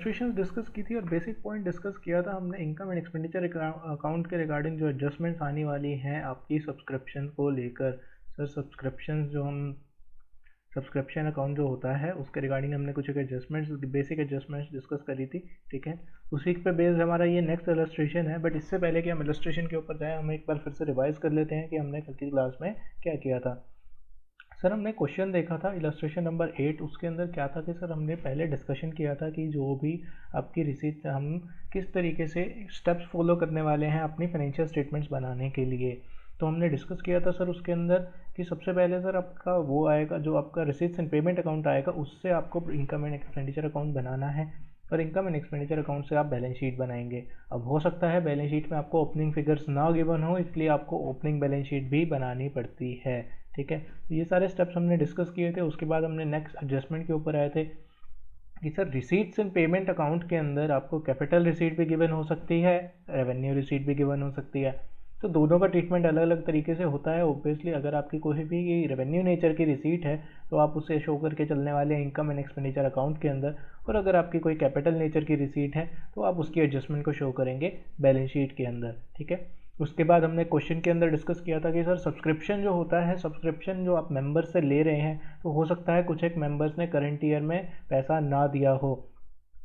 Situations discuss की थी और बेसिक पॉइंट डिस्कस किया था हमने इनकम एंड एक्सपेंडिचर अकाउंट के रिगार्डिंग जो एडजस्टमेंट्स आने वाली हैं आपकी सब्सक्रिप्शन को लेकर। सर सब्सक्रिप्शन अकाउंट जो होता है उसके रिगार्डिंग हमने कुछ एडजस्टमेंट्स बेसिक एडजस्टमेंट्स डिस्कस करी थी। ठीक है, उसी पे बेस्ड हमारा ये नेक्स्ट इलस्ट्रेशन है। बट इससे पहले कि हम इलस्ट्रेशन के ऊपर जाएँ हम एक बार फिर से रिवाइज कर लेते हैं कि हमने कल की क्लास में क्या किया था। सर हमने क्वेश्चन देखा था इलस्ट्रेशन नंबर 8, उसके अंदर क्या था कि सर हमने पहले डिस्कशन किया था कि जो भी आपकी रिसीट हम किस तरीके से स्टेप्स फॉलो करने वाले हैं अपनी फाइनेंशियल स्टेटमेंट्स बनाने के लिए। तो हमने डिस्कस किया था सर उसके अंदर कि सबसे पहले सर आपका वो आएगा जो आपका रिसीट्स एंड पेमेंट अकाउंट आएगा, उससे आपको इनकम एंड एक्सपेंडिचर अकाउंट बनाना है और इनकम एंड एक्सपेंडिचर अकाउंट से आप बैलेंस शीट बनाएंगे। अब हो सकता है बैलेंस शीट में आपको ओपनिंग फिगर्स ना गिवन हो, इसलिए आपको ओपनिंग बैलेंस शीट भी बनानी पड़ती है। ठीक है, तो ये सारे स्टेप्स हमने डिस्कस किए थे। उसके बाद हमने नेक्स्ट एडजस्टमेंट के ऊपर आए थे कि sir receipts and payment account के अंदर आपको कैपिटल रिसीट भी गिवन हो सकती है, रेवेन्यू रिसीट भी गिवन हो सकती है। तो दोनों का ट्रीटमेंट अलग अलग तरीके से होता है। ऑब्वियसली अगर आपकी कोई भी रेवेन्यू नेचर की रिसीट है तो आप उसे शो करके चलने वाले इनकम एंड एक्सपेंडिचर अकाउंट के अंदर, और अगर आपकी कोई कैपिटल नेचर की रिसीट है तो आप उसकी एडजस्टमेंट को शो करेंगे बैलेंस शीट के अंदर। ठीक है, उसके बाद हमने क्वेश्चन के अंदर डिस्कस किया था कि सर सब्सक्रिप्शन जो होता है, सब्सक्रिप्शन जो आप मेंबर से ले रहे हैं, तो हो सकता है कुछ एक मेंबर्स ने करंट ईयर में पैसा ना दिया हो,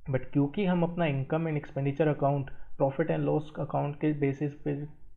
बट क्योंकि हम अपना income and expenditure account profit and loss account के बेसिस पे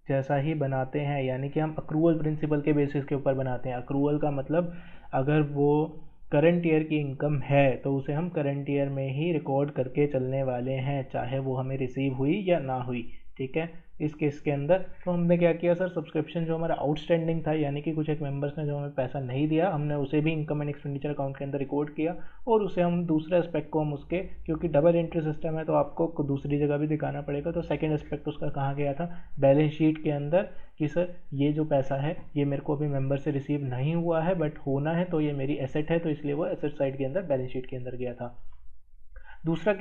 जैसा ही बनाते हैं, यानी कि हम अक्रूवल प्रिंसिपल के बेसिस के ऊपर बनाते हैं। अक्रूवल का मतलब अगर वो करंट ईयर की इनकम है तो उसे हम करंट ईयर में ही रिकॉर्ड करके चलने वाले हैं, चाहे वो हमें रिसीव हुई या ना हुई। ठीक है, इस केस के अंदर तो हमने क्या किया सर, सब्सक्रिप्शन जो हमारा आउटस्टैंडिंग था, यानी कि कुछ एक मेंबर्स ने जो हमें पैसा नहीं दिया, हमने उसे भी इनकम एंड एक्सपेंडिचर अकाउंट के अंदर रिकॉर्ड किया। और उसे हम दूसरे एस्पेक्ट को हम उसके, क्योंकि डबल एंट्री सिस्टम है तो आपको दूसरी जगह भी दिखाना पड़ेगा, तो सेकेंड एस्पेक्ट उसका कहाँ गया था, बैलेंस शीट के अंदर, कि सर ये जो पैसा है ये मेरे को अभी मेंबर से रिसीव नहीं हुआ है बट होना है, तो ये मेरी एसेट है, तो इसलिए वो एसेट साइड के अंदर बैलेंस शीट के अंदर गया था। दूसरा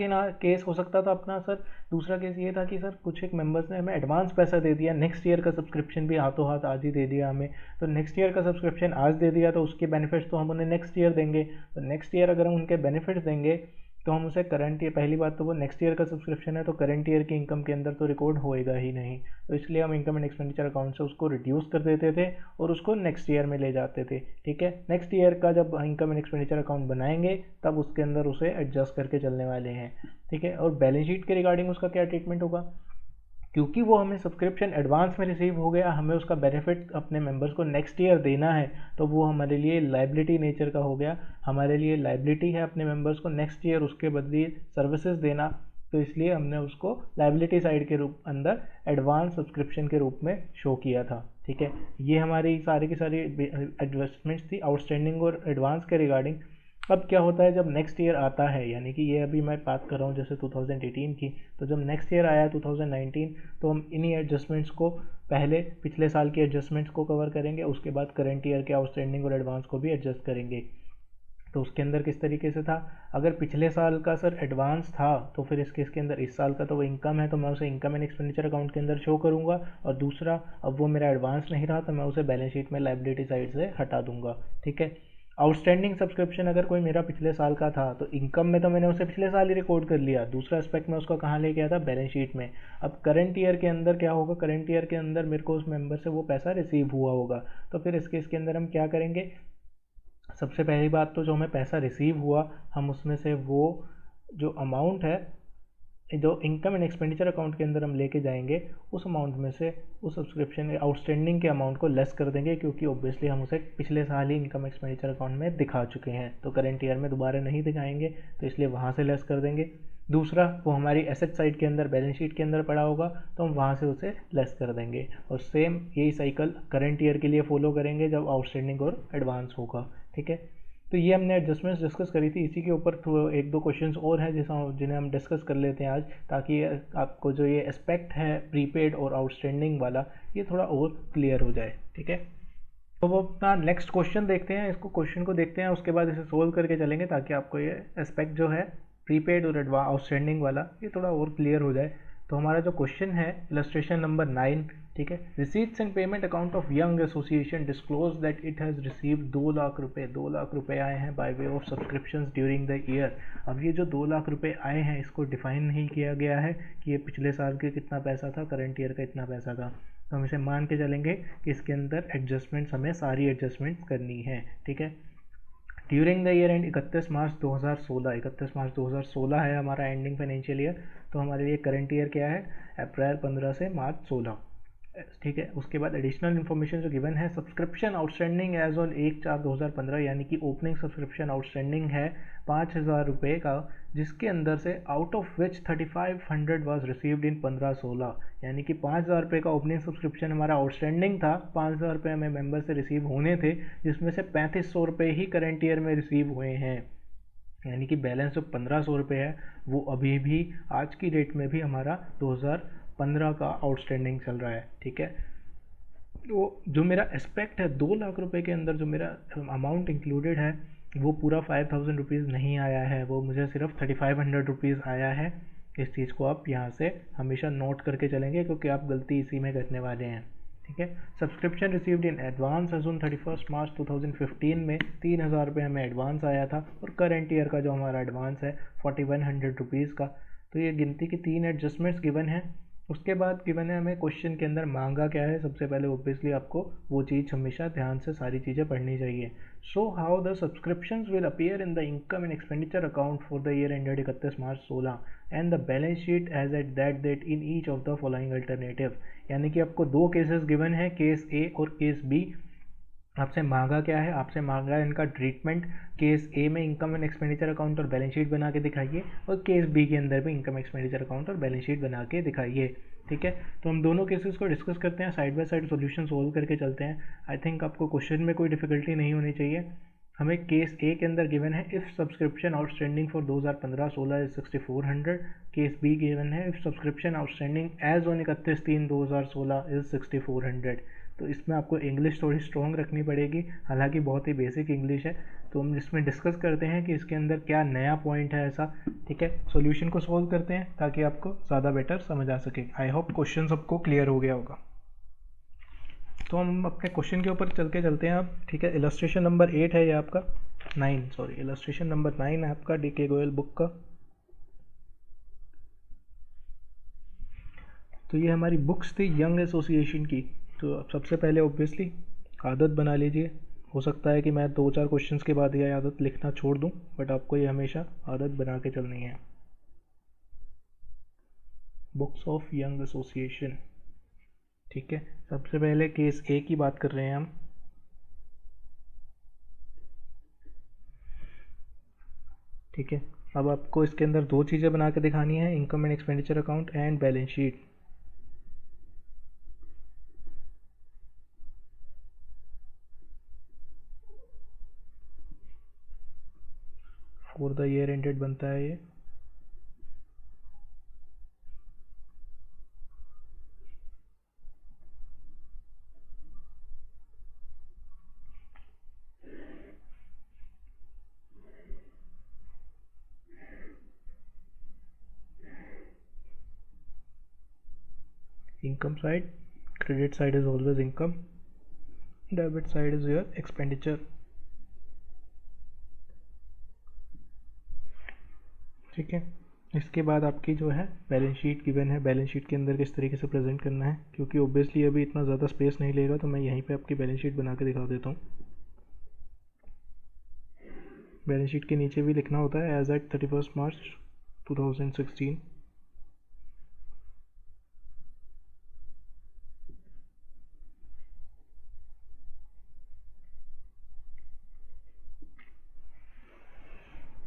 केस हो सकता था अपना सर, दूसरा केस ये था कि सर कुछ एक मेंबर्स ने हमें एडवांस पैसा दे दिया, नेक्स्ट ईयर का सब्सक्रिप्शन भी हाथों हाथ आज ही दे दिया हमें। तो नेक्स्ट ईयर का सब्सक्रिप्शन आज दे दिया तो उसके बेनिफिट्स तो हम उन्हें नेक्स्ट ईयर देंगे। तो नेक्स्ट ईयर अगर हम उनके बेनिफिट्स देंगे तो हम उसे करंट ईयर, पहली बात तो वो नेक्स्ट ईयर का सब्सक्रिप्शन है तो करंट ईयर की इनकम के अंदर तो रिकॉर्ड होएगा ही नहीं, तो इसलिए हम इनकम एंड एक्सपेंडिचर अकाउंट से उसको रिड्यूस कर देते थे और उसको नेक्स्ट ईयर में ले जाते थे। ठीक है, नेक्स्ट ईयर का जब इनकम एंड एक्सपेंडिचर अकाउंट बनाएंगे तब उसके अंदर उसे एडजस्ट करके चलने वाले हैं। ठीक है, और बैलेंस शीट के रिगार्डिंग उसका क्या ट्रीटमेंट होगा, क्योंकि वो हमें सब्सक्रिप्शन एडवांस में रिसीव हो गया, हमें उसका बेनिफिट अपने मेंबर्स को नेक्स्ट ईयर देना है, तो वो हमारे लिए लाइबिलिटी नेचर का हो गया, हमारे लिए लाइबिलिटी है अपने मेंबर्स को नेक्स्ट ईयर उसके बदले सर्विसेज देना। तो इसलिए हमने उसको लाइबिलिटी साइड के रूप अंदर एडवांस सब्सक्रिप्शन के रूप में शो किया था। ठीक है, ये हमारी सारी की सारी एडजस्टमेंट्स थी आउटस्टैंडिंग और एडवांस के रिगार्डिंग। अब क्या होता है जब नेक्स्ट ईयर आता है, यानी कि ये अभी मैं बात कर रहा हूँ जैसे 2018 की, तो जब नेक्स्ट ईयर आया 2019 तो हम इन्हीं एडजस्टमेंट्स को, पहले पिछले साल के एडजस्टमेंट्स को कवर करेंगे, उसके बाद करंट ईयर के आउटस्टैंडिंग और एडवांस को भी एडजस्ट करेंगे। तो उसके अंदर किस तरीके से था, अगर पिछले साल का सर एडवांस था तो फिर इस केस के अंदर इस साल का तो वो इनकम है तो मैं उसे इनकम एंड एक्सपेंडिचर अकाउंट के अंदर शो करूंगा, और दूसरा अब वो मेरा एडवांस नहीं रहा तो मैं उसे बैलेंस शीट में लाइबिलिटी साइड से हटा दूंगा। ठीक है, आउटस्टैंडिंग सब्सक्रिप्शन अगर कोई मेरा पिछले साल का था तो इनकम में तो मैंने उसे पिछले साल ही रिकॉर्ड कर लिया, दूसरा एस्पेक्ट में उसको कहाँ लेके आया था, बैलेंस शीट में। अब करंट ईयर के अंदर क्या होगा, करंट ईयर के अंदर मेरे को उस मेंबर से वो पैसा रिसीव हुआ होगा, तो फिर इस केस के अंदर हम क्या करेंगे, सबसे पहली बात तो जो हमें पैसा रिसीव हुआ हम उसमें से वो जो अमाउंट है जो इनकम एंड एक्सपेंडिचर अकाउंट के अंदर हम लेके जाएंगे, उस अमाउंट में से उस सब्सक्रिप्शन आउटस्टैंडिंग के अमाउंट को लेस कर देंगे, क्योंकि ऑब्वियसली हम उसे पिछले साल ही इनकम एक्सपेंडिचर अकाउंट में दिखा चुके हैं, तो करंट ईयर में दोबारा नहीं दिखाएंगे, तो इसलिए वहाँ से लेस कर देंगे। दूसरा, वो हमारी एसेट साइड के अंदर बैलेंस शीट के अंदर पड़ा होगा तो हम वहाँ से उसे लेस कर देंगे, और सेम यही साइकिल करंट ईयर के लिए फॉलो करेंगे जब आउटस्टैंडिंग और एडवांस होगा। ठीक है, तो ये हमने एडजस्टमेंट्स डिस्कस करी थी, इसी के ऊपर एक दो क्वेश्चंस और हैं जिन्हें हम डिस्कस कर लेते हैं आज, ताकि आपको जो ये एस्पेक्ट है प्रीपेड और आउटस्टैंडिंग वाला ये थोड़ा और क्लियर हो जाए। ठीक है, तो वो अपना नेक्स्ट क्वेश्चन देखते हैं, इसको क्वेश्चन को देखते हैं, उसके बाद इसे सोल्व करके चलेंगे ताकि आपको ये एस्पेक्ट जो है प्रीपेड और आउटस्टैंडिंग वाला ये थोड़ा और क्लियर हो जाए। तो हमारा जो क्वेश्चन है इलस्ट्रेशन नंबर 9, ठीक है, receipts and payment account of young association disclose that it has received 2 lakh रुपए, 2 लाख रुपए आए हैं by way of subscriptions during the year. अब ये जो 2 लाख रुपए आए हैं इसको डिफाइन नहीं किया गया है कि ये पिछले साल के कितना पैसा था, करंट ईयर का इतना पैसा था, तो हम इसे मान के चलेंगे कि इसके अंदर एडजस्टमेंट्स, हमें सारी एडजस्टमेंट्स करनी है, ठीक है। During the year and 31 March 2016, 31 March 2016 है हमारा एंडिंग फाइनेंशियल ईयर, तो हमारे लिए करंट ईयर क्या है, अप्रैल 15 से मार्च 16, ठीक है। उसके बाद एडिशनल इन्फॉर्मेशन जो गिवन है, सब्सक्रिप्शन आउटस्टैंडिंग एज ऑन 1/4/2015, यानी कि ओपनिंग सब्सक्रिप्शन आउटस्टैंडिंग है 5,000 रुपये का, जिसके अंदर से out of which 3500 was received in 15/16, यानी कि 5,000 रुपये का ओपनिंग सब्सक्रिप्शन हमारा आउटस्टैंडिंग था, 5,000 रुपये हमें मेंबर से रिसीव होने थे, जिसमें से 3500 रुपये ही करंट ईयर में रिसीव हुए हैं, यानी कि बैलेंस जो 1500 रुपये है वो अभी भी आज की डेट में भी हमारा 2015 का आउटस्टैंडिंग चल रहा है, ठीक है। तो जो मेरा एस्पेक्ट है 2 लाख रुपए के अंदर जो मेरा अमाउंट इंक्लूडेड है वो पूरा 5,000 रुपीज़ नहीं आया है, वो मुझे सिर्फ 3,500 रुपीज़ आया है। इस चीज़ को आप यहाँ से हमेशा नोट करके चलेंगे क्योंकि आप गलती इसी में करने वाले हैं, ठीक है। Subscription received in advance as on 31 March 2015 में 3,000 रुपये हमें एडवांस आया था, और करंट ईयर का जो हमारा एडवांस है 4,100 रुपीज़ का। तो ये गिनती की 3 एडजस्टमेंट्स गिवन है। उसके बाद गिवन है हमें क्वेश्चन के अंदर मांगा क्या है, सबसे पहले ऑब्वियसली आपको वो चीज़ हमेशा ध्यान से सारी चीज़ें पढ़नी चाहिए। So how the subscriptions will appear in the income and expenditure account for the year ended 31 March 16 and the balance sheet as at that date in each of the following alternative, यानी कि आपको 2 cases given है, case A और case B. आपसे मांगा क्या है, आपसे मांगा है इनका ट्रीटमेंट, केस ए में इनकम एंड एक्सपेंडिचर अकाउंट और बैलेंस शीट बना के दिखाइए, और केस बी के अंदर भी इनकम एक्सपेंडिचर अकाउंट और बैलेंस शीट बना के दिखाइए, ठीक है। तो हम दोनों केसेस को डिस्कस करते हैं, side by side solution solve करके चलते हैं। आई थिंक आपको क्वेश्चन में कोई डिफिकल्टी नहीं होनी चाहिए। हमें केस ए के अंदर गिवन है if subscription outstanding for 2015-16 is 6400, case b given है if subscription outstanding as on 31/3/2016 is 6400। तो इसमें आपको इंग्लिश थोड़ी स्ट्रॉन्ग रखनी पड़ेगी, हालांकि बहुत ही बेसिक इंग्लिश है। तो हम इसमें डिस्कस करते हैं कि इसके अंदर क्या नया पॉइंट है ऐसा, ठीक है। सॉल्यूशन को सोल्व करते हैं ताकि आपको ज़्यादा बेटर समझ आ सके। आई होप क्वेश्चन सबको क्लियर हो गया होगा। तो हम अपने क्वेश्चन के ऊपर चलते हैं अब, ठीक है। इलस्ट्रेशन नंबर 8 है ये आपका, 9 सॉरी, इलस्ट्रेशन नंबर 9 है आपका DK गोयल बुक का। तो ये हमारी बुक्स थी यंग एसोसिएशन की। तो अब सबसे पहले ऑब्वियसली आदत बना लीजिए, हो सकता है कि मैं 2-4 क्वेश्चंस के बाद ये आदत लिखना छोड़ दूं, बट आपको ये हमेशा आदत बना के चलनी है। बुक्स ऑफ यंग एसोसिएशन, ठीक है। सबसे पहले केस ए की बात कर रहे हैं हम, ठीक है। अब आपको इसके अंदर 2 चीज़ें बना के दिखानी है, income and expenditure account and balance sheet. For the year ended बनता है ये, income side, credit side is always income, debit side is your expenditure, ठीक है। इसके बाद आपकी जो है बैलेंस शीट गिवन है, बैलेंस शीट के अंदर किस तरीके से प्रेजेंट करना है, क्योंकि ऑब्वियसली अभी इतना ज़्यादा स्पेस नहीं लेगा, तो मैं यहीं पे आपकी बैलेंस शीट बना के दिखा देता हूँ। बैलेंस शीट के नीचे भी लिखना होता है एज एट 31 मार्च 2016।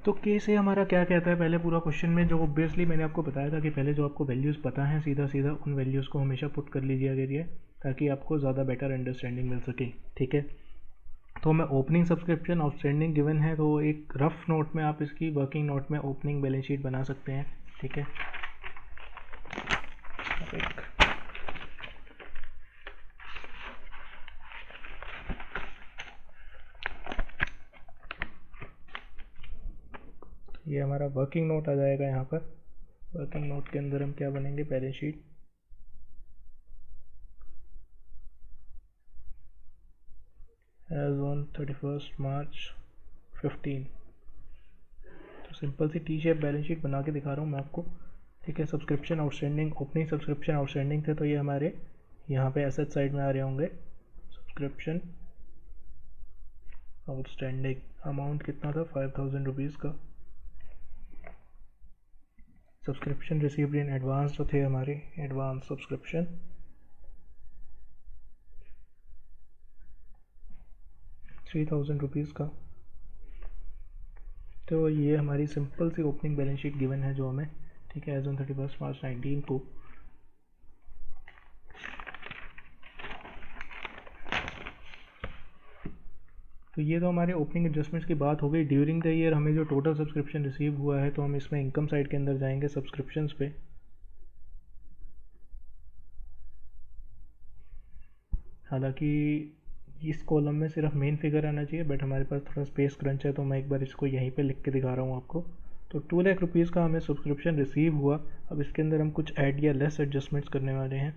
तो केस ए हमारा क्या कहता है पहले पूरा क्वेश्चन में, जो ऑब्वियसली मैंने आपको बताया था कि पहले जो आपको वैल्यूज़ पता हैं सीधा सीधा उन वैल्यूज़ को हमेशा पुट कर लीजिए करिए, ताकि आपको ज़्यादा बेटर अंडरस्टैंडिंग मिल सके, ठीक है। तो मैं ओपनिंग सब्सक्रिप्शन आउटस्टैंडिंग गिवन है, तो एक रफ नोट में आप इसकी वर्किंग नोट में ओपनिंग बैलेंस शीट बना सकते हैं, ठीक है। ये हमारा वर्किंग नोट आ जाएगा यहाँ पर, वर्किंग नोट के अंदर हम क्या बनेंगे, balance sheet. As on 31 March 15। तो सिंपल सी टी शेप बैलेंस शीट बना के दिखा रहा हूँ मैं आपको, ठीक है। Subscription outstanding, opening subscription outstanding थे तो ये हमारे यहाँ पे एसेट साइड में आ रहे होंगे। सब्सक्रिप्शन आउटस्टैंडिंग अमाउंट कितना था, 5000 रुपीज़ का। सब्सक्रिप्शन रिसीव्ड इन एडवांस जो थे हमारे, एडवांस सब्सक्रिप्शन 3000 रुपीज़ का। तो ये हमारी सिंपल सी ओपनिंग बैलेंस शीट गिवन है जो हमें, ठीक है, एज ऑन 31 मार्च 19 को। तो ये तो हमारे ओपनिंग एडजस्टमेंट्स की बात हो गई। ड्यूरिंग द ईयर हमें जो टोटल सब्सक्रिप्शन रिसीव हुआ है, तो हम इसमें इनकम साइड के अंदर जाएंगे, सब्सक्रिप्शंस पे। हालांकि इस कॉलम में सिर्फ मेन फिगर आना चाहिए, बट हमारे पास थोड़ा स्पेस क्रंच है तो मैं एक बार इसको यहीं पे लिख के दिखा रहा हूँ आपको। तो 2 लाख रुपीज़ का हमें सब्सक्रिप्शन रिसीव हुआ। अब इसके अंदर हम कुछ ऐड या लेस एडजस्टमेंट्स करने वाले हैं।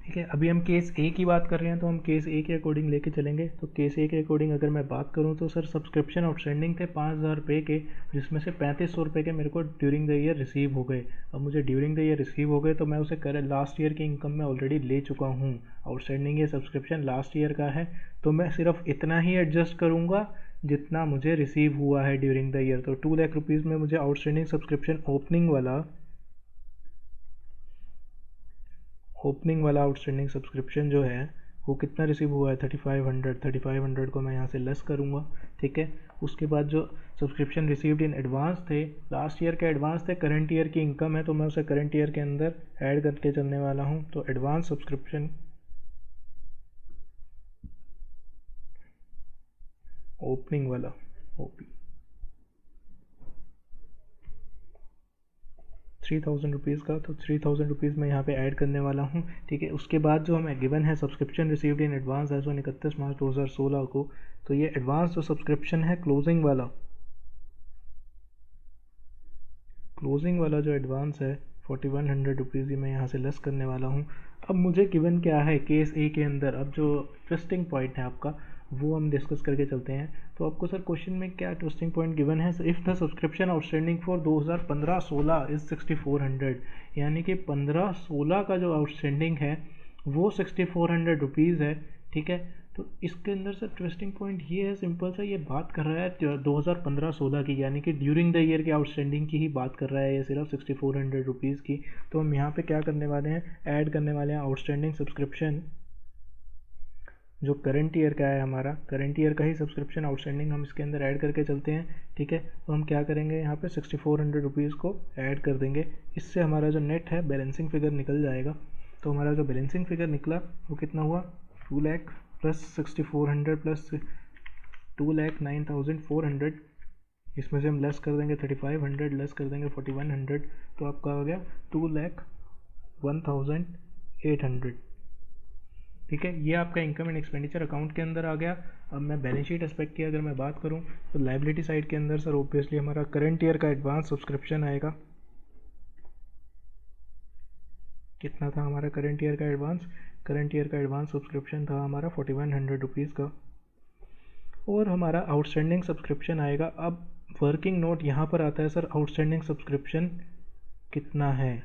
ठीक है, अभी हम केस ए की बात कर रहे हैं तो हम केस ए के अकॉर्डिंग लेके चलेंगे। तो केस ए के अकॉर्डिंग अगर मैं बात करूं तो सर सब्सक्रिप्शन आउटस्टैंडिंग थे 5000 रुपये के, जिसमें से 3500 रुपये के मेरे को ड्यूरिंग द ईयर रिसीव हो गए। अब मुझे ड्यूरिंग द ईयर रिसीव हो गए तो मैं उसे लास्ट ईयर की इनकम में ऑलरेडी ले चुका हूँ। आउटस्टैंडिंग ये सब्सक्रिप्शन लास्ट ईयर का है, तो मैं सिर्फ इतना ही एडजस्ट करूँगा जितना मुझे रिसीव हुआ है ड्यूरिंग द ईयर। तो 2 लाख रुपीज़ में मुझे आउटस्टैंडिंग सब्सक्रिप्शन ओपनिंग वाला आउटस्टैंडिंग सब्सक्रिप्शन जो है वो कितना रिसीव हुआ है, 3500 को मैं यहाँ से लेस करूँगा, ठीक है। उसके बाद जो सब्सक्रिप्शन रिसीव्ड इन एडवांस थे, लास्ट ईयर के एडवांस थे, करंट ईयर की इनकम है तो मैं उसे करंट ईयर के अंदर ऐड करके चलने वाला हूँ। तो एडवांस सब्सक्रिप्शन ओपनिंग वाला ओपी 3000 रुपीज़ का, तो 3000 रुपीज़ मैं यहाँ पे ऐड करने वाला हूँ, ठीक है। उसके बाद जो हमें गिवन है subscription received in advance as on 31 March 2016 को, तो ये एडवांस जो सब्सक्रिप्शन है क्लोजिंग वाला जो एडवांस है 4100 रुपीज़, ये मैं यहाँ से लेस करने वाला हूँ। अब मुझे गिवन क्या है केस ए के अंदर, अब जो ट्विस्टिंग पॉइंट है आपका वो हम डिस्कस करके चलते हैं। तो आपको सर क्वेश्चन में क्या ट्विस्टिंग पॉइंट गिवन है, if the subscription outstanding for 2015-16 is 6400, यानी कि 15-16 का जो आउटस्टैंडिंग है वो 6400 रुपीज़ है, ठीक है। तो इसके अंदर सर ट्विस्टिंग पॉइंट ये है, सिंपल सा, ये बात कर रहा है 2015-16 की, यानी कि ड्यूरिंग द ईयर के आउटस्टैंडिंग की ही बात कर रहा है ये, सिर्फ 6400 रुपीज़ की। तो हम यहाँ पे क्या करने वाले हैं, ऐड करने वाले हैं आउटस्टैंडिंग सब्सक्रिप्शन जो करंट ईयर का है, हमारा करंट ईयर का ही सब्सक्रिप्शन आउटस्टैंडिंग हम इसके अंदर ऐड करके चलते हैं, ठीक है। तो हम क्या करेंगे, यहाँ पे 6400 रुपीज़ को ऐड कर देंगे। इससे हमारा जो नेट है बैलेंसिंग फिगर निकल जाएगा। तो हमारा जो बैलेंसिंग फिगर निकला वो कितना हुआ, 2 लाख प्लस 6400 प्लस 2,09,400। इसमें से हम लेस कर देंगे 3500, लेस कर देंगे 4100, तो आपका हो गया 2,01,800, ठीक है। ये आपका इनकम एंड एक्सपेंडिचर अकाउंट के अंदर आ गया। अब मैं बैलेंस शीट एस्पेक्ट की अगर मैं बात करूं तो लाइबिलिटी साइड के अंदर सर ऑब्वियसली हमारा करंट ईयर का एडवांस सब्सक्रिप्शन आएगा। कितना था हमारा करंट ईयर का एडवांस सब्सक्रिप्शन था हमारा 4100 रुपीज़ का। और हमारा आउटस्टैंडिंग सब्सक्रिप्शन आएगा। अब वर्किंग नोट यहाँ पर आता है सर, आउटस्टैंडिंग सब्सक्रिप्शन कितना है,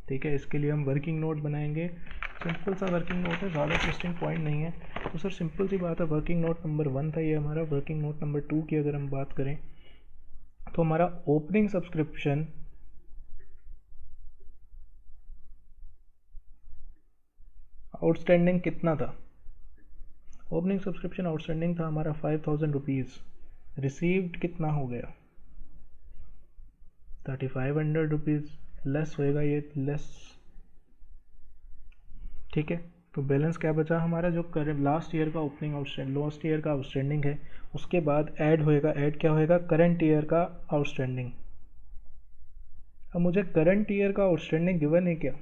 ठीक है। इसके लिए हम वर्किंग नोट बनाएंगे, सिंपल सा वर्किंग नोट है, ज़्यादा ट्विस्टिंग पॉइंट नहीं है। तो सर सिंपल सी बात है, वर्किंग नोट नंबर 1 था ये हमारा। वर्किंग नोट नंबर 2 की अगर हम बात करें तो हमारा ओपनिंग सब्सक्रिप्शन आउटस्टैंडिंग कितना था, ओपनिंग सब्सक्रिप्शन आउटस्टैंडिंग था हमारा 5000 रुपीज़। रिसीव्ड कितना हो गया, 3500 रुपीज़, लेस होएगा ये, लेस, ठीक है। तो बैलेंस क्या बचा हमारा, जो लास्ट ईयर का ओपनिंग लास्ट ईयर का आउटस्टैंडिंग है, उसके बाद ऐड होएगा, ऐड क्या होएगा, करंट ईयर का आउटस्टैंडिंग। अब मुझे करंट ईयर का आउटस्टैंडिंग गिवन है क्या,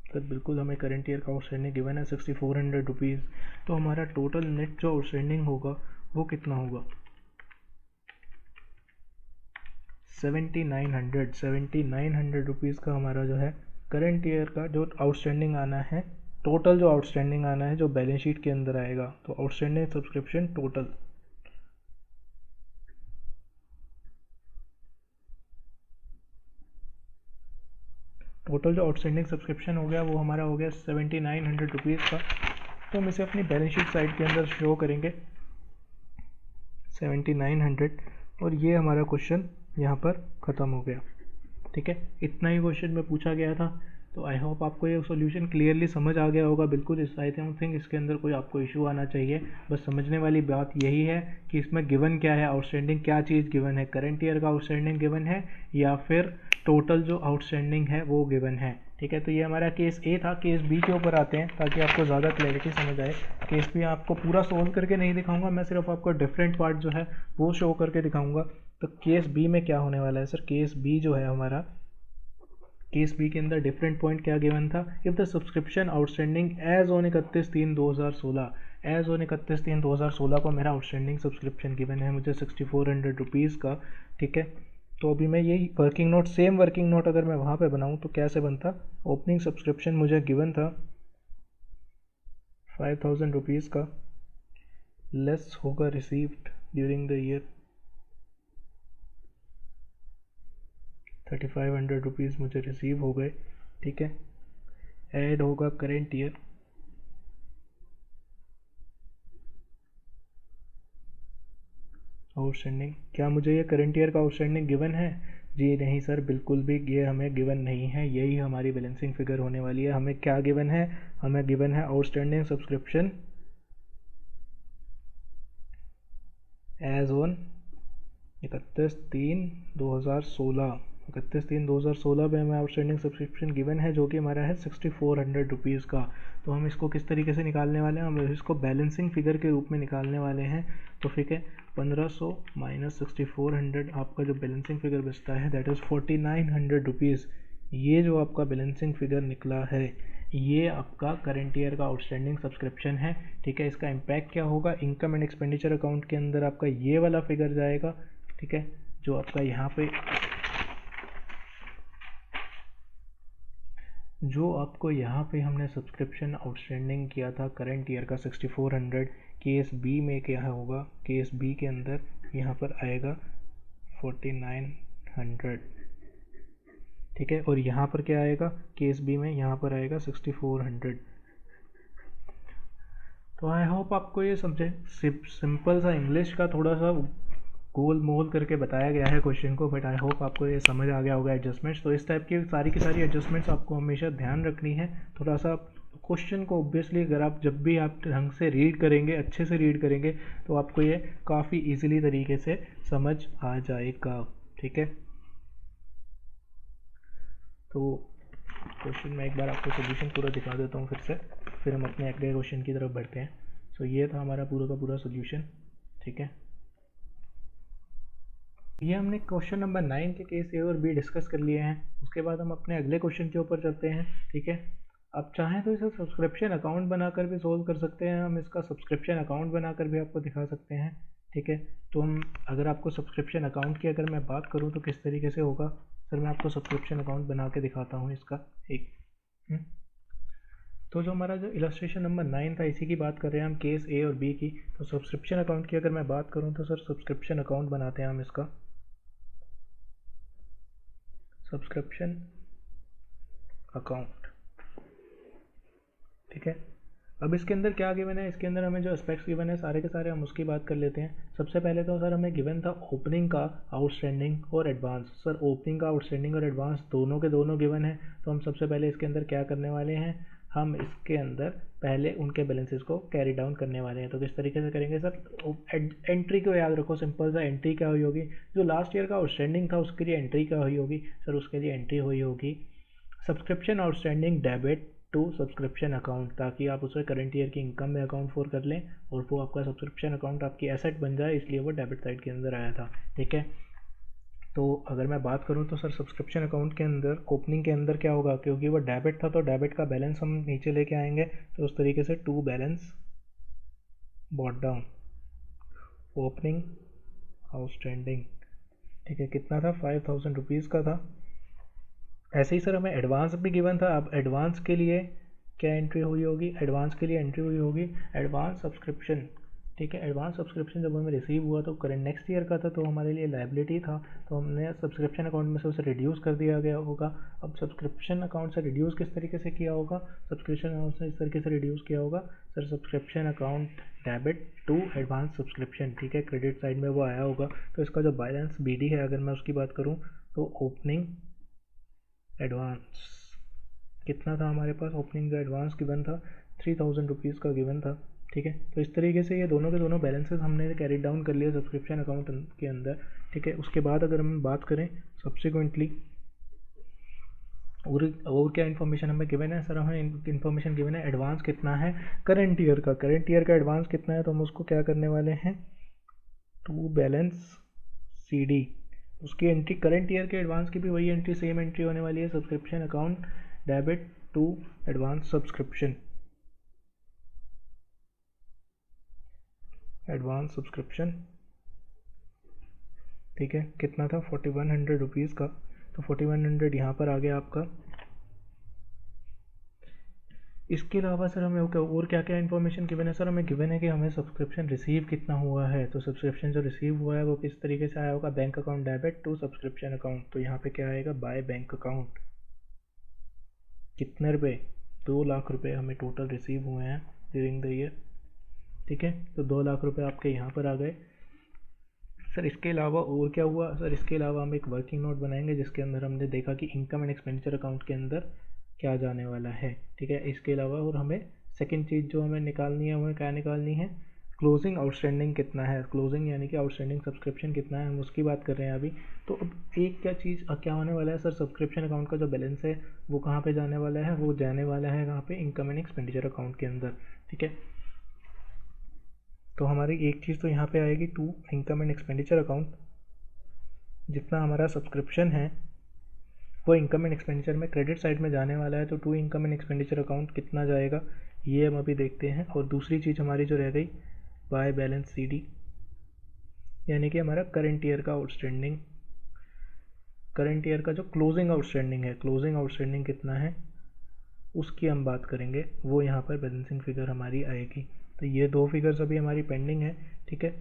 सर बिल्कुल हमें करंट ईयर का आउटस्टैंडिंग गिवन है 6400 रुपीज़। तो हमारा टोटल नेट जो आउटस्टैंडिंग होगा वो कितना होगा 7900 रुपीज़ का हमारा जो है करंट ईयर का जो आउटस्टैंडिंग आना है, टोटल जो आउटस्टैंडिंग आना है जो बैलेंस शीट के अंदर आएगा। तो आउटस्टैंडिंग सब्सक्रिप्शन टोटल जो आउटस्टैंडिंग सब्सक्रिप्शन हो गया वो हमारा हो गया 7900 रुपीज़ का। तो हम इसे अपनी बैलेंस शीट साइड के अंदर शो करेंगे 7900, और ये हमारा क्वेश्चन यहाँ पर ख़त्म हो गया। ठीक है, इतना ही क्वेश्चन में पूछा गया था। तो आई होप आपको ये सॉल्यूशन क्लियरली समझ आ गया होगा। बिल्कुल इस आई डोंट थिंक इसके अंदर कोई आपको इशू आना चाहिए। बस समझने वाली बात यही है कि इसमें गिवन क्या है, आउटस्टैंडिंग क्या चीज़ गिवन है, करंट ईयर का आउटस्टैंडिंग गिवन है या फिर टोटल जो आउटस्टैंडिंग है वो गिवन है। ठीक है, तो ये हमारा केस ए था। केस बी के ऊपर आते हैं ताकि आपको ज़्यादा क्लैरिटी समझ आए। केस बी आपको पूरा सोल्व करके नहीं दिखाऊंगा, मैं सिर्फ आपको डिफरेंट पार्ट जो है वो शो करके दिखाऊंगा। तो केस बी में क्या होने वाला है सर, केस बी जो है हमारा, केस बी के अंदर डिफरेंट पॉइंट क्या गिवन था, if the subscription outstanding as on 31/3/2016, as on 31/3/2016 को मेरा आउटस्टैंडिंग सब्सक्रिप्शन गिवन है मुझे 6400 रुपीज़ का। ठीक है, तो अभी मैं यही working note, same working note अगर मैं वहाँ पे बनाऊँ तो कैसे बनता, ओपनिंग सब्सक्रिप्शन मुझे गिवन था 5000 रुपीज़ का, लेस होगा received during the year 3500 rupees मुझे रिसीव हो गए। ठीक है, ऐड होगा करेंट ईयर, आउटस्टैंडिंग। क्या मुझे ये करंट ईयर का आउटस्टैंडिंग गिवन है? जी नहीं सर, बिल्कुल भी ये हमें गिवन नहीं है। यही हमारी बैलेंसिंग फिगर होने वाली है। हमें क्या गिवन है, हमें गिवन है आउटस्टैंडिंग सब्सक्रिप्शन एज ऑन 31/3/2016, 31/3/2016 पे हमें आउटस्टैंडिंग सब्सक्रिप्शन गिवन है जो कि हमारा है 6400 रुपीज़ का। तो हम इसको किस तरीके से निकालने वाले हैं, हम इसको बैलेंसिंग फिगर के रूप में निकालने वाले हैं। तो ठीक है, 1500 माइनस 6400 आपका जो बैलेंसिंग फिगर बचता है दैट इज़ 4900 रुपीज़। ये जो आपका बैलेंसिंग फिगर निकला है ये आपका करंट ईयर का आउटस्टैंडिंग सब्सक्रिप्शन है। ठीक है, इसका इम्पैक्ट क्या होगा, इनकम एंड एक्सपेंडिचर अकाउंट के अंदर आपका ये वाला फिगर जाएगा। ठीक है, जो आपका यहाँ पे, जो आपको यहाँ पे हमने सब्सक्रिप्शन आउटस्टैंडिंग किया था करंट ईयर का 6400, केस बी में क्या होगा, केस बी के अंदर यहाँ पर आएगा 4900। ठीक है, और यहाँ पर क्या आएगा केस बी में, यहाँ पर आएगा 6400। तो आई होप आपको ये सब्जेक्ट सिंपल सा इंग्लिश का थोड़ा सा गोल मोल करके बताया गया है क्वेश्चन को, बट आई होप आपको ये समझ आ गया होगा एडजस्टमेंट्स। तो इस टाइप की सारी एडजस्टमेंट्स आपको हमेशा ध्यान रखनी है। थोड़ा सा क्वेश्चन को ऑब्वियसली अगर आप जब भी आप ढंग से रीड करेंगे, अच्छे से रीड करेंगे, तो आपको ये काफ़ी ईजिली तरीके से समझ आ जाएगा। ठीक है, तो क्वेश्चन में एक बार आपको सोल्यूशन पूरा दिखा देता हूँ फिर हम अपने अगले क्वेश्चन की तरफ बढ़ते हैं। सो ये था हमारा पूरा का पूरा सोल्यूशन। ठीक है, ये हमने क्वेश्चन नंबर 9 के केस ए और बी डिस्कस कर लिए हैं। उसके बाद हम अपने अगले क्वेश्चन के ऊपर चलते हैं। ठीक है, आप चाहें तो इसे सब्सक्रिप्शन अकाउंट बनाकर भी सोल्व कर सकते हैं। हम इसका सब्सक्रिप्शन अकाउंट बनाकर भी आपको दिखा सकते हैं। ठीक है, तो हम अगर आपको सब्सक्रिप्शन अकाउंट की अगर मैं बात करूँ तो किस तरीके से होगा, सर मैं आपको सब्सक्रिप्शन अकाउंट बना के दिखाता हूँ इसका एक। तो जो हमारा जो इलस्ट्रेशन नंबर 9 था इसी की बात कर रहे हैं हम, केस ए और बी की। तो सब्सक्रिप्शन अकाउंट की अगर मैं बात करूँ तो सर सब्सक्रिप्शन अकाउंट बनाते हैं हम इसका, सब्सक्रिप्शन अकाउंट। ठीक है, अब इसके अंदर क्या गिवन है, इसके अंदर हमें जो एस्पेक्ट्स गिवन है सारे के सारे हम उसकी बात कर लेते हैं। सबसे पहले तो सर हमें गिवन था ओपनिंग का, आउटस्टैंडिंग और एडवांस। सर ओपनिंग का, आउटस्टैंडिंग और एडवांस दोनों के दोनों गिवन है। तो हम सबसे पहले इसके अंदर क्या करने वाले हैं, हम इसके अंदर पहले उनके बैलेंसेस को कैरी डाउन करने वाले हैं। तो किस तरीके से करेंगे सर, एंट्री को याद रखो, सिंपल सा एंट्री क्या हुई होगी, जो लास्ट ईयर का आउटस्टैंडिंग था उसके लिए एंट्री क्या हुई होगी सर, उसके लिए एंट्री हुई होगी subscription outstanding debit to subscription account, ताकि आप उसे करंट ईयर की इनकम में अकाउंट फॉर कर लें और वो आपका सब्सक्रिप्शन अकाउंट आपकी एसेट बन जाए, इसलिए वो डेबिट साइड के अंदर आया था। ठीक है, तो अगर मैं बात करूं तो सर सब्सक्रिप्शन अकाउंट के अंदर ओपनिंग के अंदर क्या होगा, क्योंकि वो डेबिट था तो डेबिट का बैलेंस हम नीचे लेके आएंगे। तो उस तरीके से to balance brought down opening outstanding, ठीक है, कितना था, 5000 रुपीज़ का था। ऐसे ही सर हमें एडवांस भी गिवन था। अब एडवांस के लिए क्या एंट्री हुई होगी, एडवांस के लिए एंट्री हुई होगी एडवांस सब्सक्रिप्शन, ठीक है। एडवांस सब्सक्रिप्शन जब हमें रिसीव हुआ तो करंट नेक्स्ट ईयर का था, तो हमारे लिए लायबिलिटी था, तो हमने सब्सक्रिप्शन अकाउंट में से उसे रिड्यूस कर दिया गया होगा। अब सब्सक्रिप्शन अकाउंट से रिड्यूस किस तरीके से किया होगा, सब्सक्रिप्शन अकाउंट से इस तरीके से रिड्यूस किया होगा sir, subscription account debit to advance subscription, ठीक है, क्रेडिट साइड में वो आया होगा। तो इसका जो बैलेंस BD है अगर मैं उसकी बात करूँ तो ओपनिंग एडवांस कितना था हमारे पास, ओपनिंग का एडवांस गिवन था 3000 रुपीज़ का गिवन था, ठीक है। तो इस तरीके से ये दोनों के दोनों बैलेंसेस हमने कैरी डाउन कर लिया सब्सक्रिप्शन अकाउंट के अंदर, ठीक है। उसके बाद अगर हम बात करें सब्सिक्वेंटली और क्या इन्फॉर्मेशन हमें गिवन है सर, हमें इन्फॉर्मेशन गिवन है एडवांस कितना है करंट ईयर का, करंट ईयर का एडवांस कितना है, तो हम उसको क्या करने वाले हैं, टू बैलेंस CD, उसकी एंट्री करंट ईयर के एडवांस की भी वही एंट्री, सेम एंट्री होने वाली है, subscription account debit to advance subscription, advance subscription, ठीक है, कितना था 4100 रुपीज़ का, तो 4100 यहाँ पर आ गया आपका। इसके अलावा सर हमें और क्या क्या इन्फॉर्मेशन गिवन है सर, हमें गिवन है कि हमें सब्सक्रिप्शन रिसीव कितना हुआ है, तो सब्सक्रिप्शन जो रिसीव हुआ है वो किस तरीके से आया होगा, bank account debit to subscription account, तो यहाँ पे क्या आएगा, बाय बैंक अकाउंट, कितने रुपए, 2 लाख रुपए हमें टोटल रिसीव हुए हैं ड्यूरिंग द ईयर, ठीक है। तो 2 लाख रुपए आपके यहाँ पर आ गए सर। इसके अलावा और क्या हुआ सर, इसके अलावा हम एक वर्किंग नोट बनाएंगे जिसके अंदर हमने देखा कि इनकम एंड एक्सपेंडिचर अकाउंट के अंदर क्या जाने वाला है, ठीक है। इसके अलावा और हमें सेकंड चीज़ जो हमें निकालनी है, हमें क्या निकालनी है, क्लोजिंग आउटस्टैंडिंग कितना है, क्लोजिंग यानी कि आउटस्टैंडिंग सब्सक्रिप्शन कितना है, हम उसकी बात कर रहे हैं अभी। तो अब एक क्या चीज़ क्या होने वाला है सर, सब्सक्रिप्शन अकाउंट का जो बैलेंस है वो कहाँ पे जाने वाला है, वो जाने वाला है कहाँ पे, इनकम एंड एक्सपेंडिचर अकाउंट के अंदर, ठीक है। तो हमारी एक चीज़ तो यहाँ पे आएगी to income and expenditure account, जितना हमारा सब्सक्रिप्शन है वो इनकम एंड एक्सपेंडिचर में क्रेडिट साइड में जाने वाला है, तो to income and expenditure account कितना जाएगा ये हम अभी देखते हैं। और दूसरी चीज़ हमारी जो रह गई बाय बैलेंस CD, यानी कि हमारा करंट ईयर का आउटस्टैंडिंग, करंट ईयर का जो क्लोजिंग आउटस्टैंडिंग है, क्लोजिंग आउटस्टैंडिंग कितना है उसकी हम बात करेंगे, वो यहाँ पर बैलेंसिंग फिगर हमारी आएगी। तो ये दो फिगर्स अभी हमारी पेंडिंग है, ठीक है।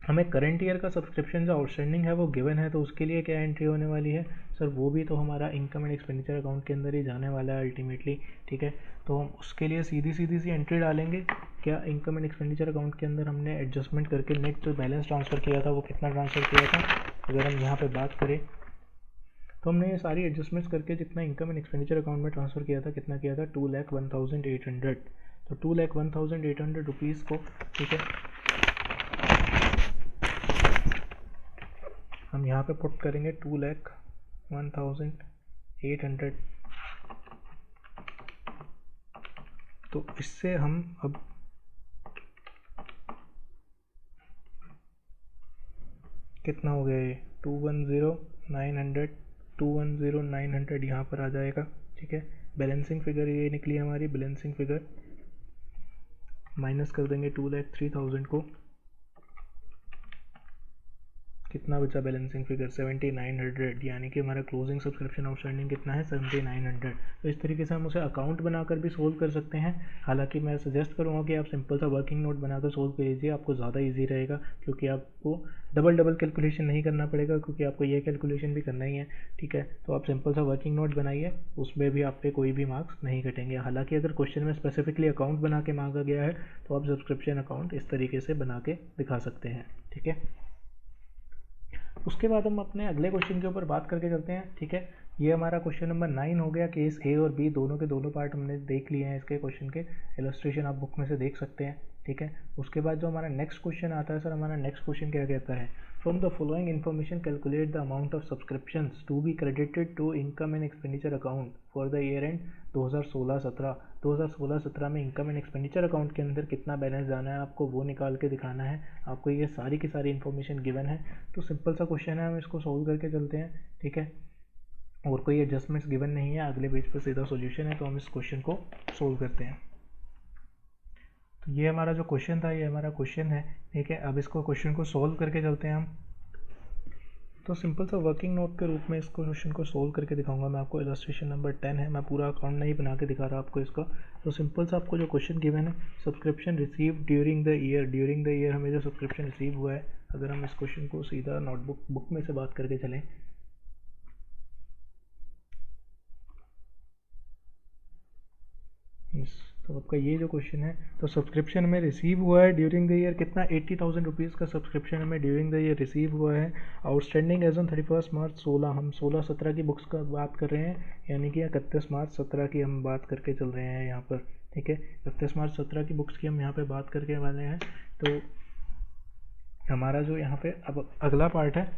हमें करंट ईयर का सब्सक्रिप्शन जो आउटस्टैंडिंग है वो गिवन है, तो उसके लिए क्या एंट्री होने वाली है सर, वो भी तो हमारा इनकम एंड एक्सपेंडिचर अकाउंट के अंदर ही जाने वाला है अल्टीमेटली, ठीक है। तो हम उसके लिए सीधी सी एंट्री डालेंगे, क्या इनकम एंड एक्सपेंडिचर अकाउंट के अंदर हमने एडजस्टमेंट करके नेट जो बैलेंस ट्रांसफ़र किया था वो कितना ट्रांसफ़र किया था, अगर हम यहाँ पर बात करें तो हमने ये सारी एडजस्टमेंट्स करके जितना इनकम एंड एक्सपेंडिचर अकाउंट में ट्रांसफ़र किया था, कितना किया था, 2,01,800, तो 2,01,800 रुपीज़ को, ठीक है, हम यहाँ पे पुट करेंगे 2,01,800। तो इससे हम अब कितना हो गया ये 210,900 यहाँ पर आ जाएगा, ठीक है। बैलेंसिंग फिगर ये निकली हमारी, बैलेंसिंग फिगर माइनस कर देंगे 2,03,000 को, कितना बचा बैलेंसिंग फिगर 7,900, यानी कि हमारा क्लोजिंग सब्सक्रिप्शन आउटस्टैंडिंग कितना है 7,900। तो इस तरीके से हम उसे अकाउंट बनाकर भी सोल्व कर सकते हैं। हालांकि मैं सजेस्ट करूंगा कि आप सिंपल सा वर्किंग नोट बनाकर सोल्व कर लीजिए, आपको ज़्यादा इजी रहेगा, क्योंकि आपको डबल कैलकुलेशन नहीं करना पड़ेगा, क्योंकि आपको ये कैलकुलेशन भी करना ही है, ठीक है। तो आप सिंपल सा वर्किंग नोट बनाइए, उसमें भी आप पे कोई भी मार्क्स नहीं कटेंगे। हालांकि अगर क्वेश्चन में स्पेसिफिकली अकाउंट बना के मांगा गया है तो आप सब्सक्रिप्शन अकाउंट इस तरीके से बना के दिखा सकते हैं, ठीक है। उसके बाद हम अपने अगले क्वेश्चन के ऊपर बात करके चलते हैं, ठीक है। ये हमारा क्वेश्चन नंबर 9 हो गया। केस A और B दोनों के दोनों पार्ट हमने देख लिए हैं, इसके क्वेश्चन के इलस्ट्रेशन आप बुक में से देख सकते हैं, ठीक है। उसके बाद जो हमारा नेक्स्ट क्वेश्चन आता है सर, हमारा नेक्स्ट क्वेश्चन क्या कहता है, from the following information calculate the amount of subscriptions to be credited to income and expenditure account for the year end 2016-17। 2016-17 में इनकम एंड एक्सपेंडिचर अकाउंट के अंदर कितना बैलेंस जाना है आपको वो निकाल के दिखाना है। आपको ये सारी की सारी इन्फॉर्मेशन गिवन है, तो सिंपल सा क्वेश्चन है, हम इसको सोल्व करके चलते हैं, ठीक है। और कोई एडजस्टमेंट्स गिवन नहीं है, अगले पेज पर सीधा सॉल्यूशन है, तो हम इस क्वेश्चन को सोल्व करते हैं। तो ये हमारा जो क्वेश्चन था ये हमारा क्वेश्चन है, ठीक है। अब इसको क्वेश्चन को सोल्व करके चलते हैं हम। तो सिंपल सा वर्किंग नोट के रूप में इस क्वेश्चन को सोल्व करके दिखाऊंगा मैं आपको। इलस्ट्रेशन नंबर 10 है, मैं पूरा अकाउंट नहीं बना के दिखा रहा आपको इसका। तो सिंपल सा आपको जो क्वेश्चन गिवन है, subscription receive during the year हमें जो सब्सक्रिप्शन रिसीव हुआ है, अगर हम इस क्वेश्चन को सीधा नोटबुक बुक में से बात करके चलें, तो आपका ये जो क्वेश्चन है, तो सब्सक्रिप्शन में रिसीव हुआ है ड्यूरिंग द ईयर कितना, 80,000 रुपीज़ का सब्सक्रिप्शन हमें ड्यूरिंग द ईयर रिसीव हुआ है। आउटस्टैंडिंग एज ऑन 31 मार्च 16, हम 16-17 की बुक्स का बात कर रहे हैं, यानी कि 31 मार्च 17 की हम बात करके चल रहे हैं यहाँ पर, ठीक है। 31 मार्च 17 की बुक्स की हम यहाँ पे बात करके वाले हैं। तो हमारा जो यहाँ पे अब अगला पार्ट है,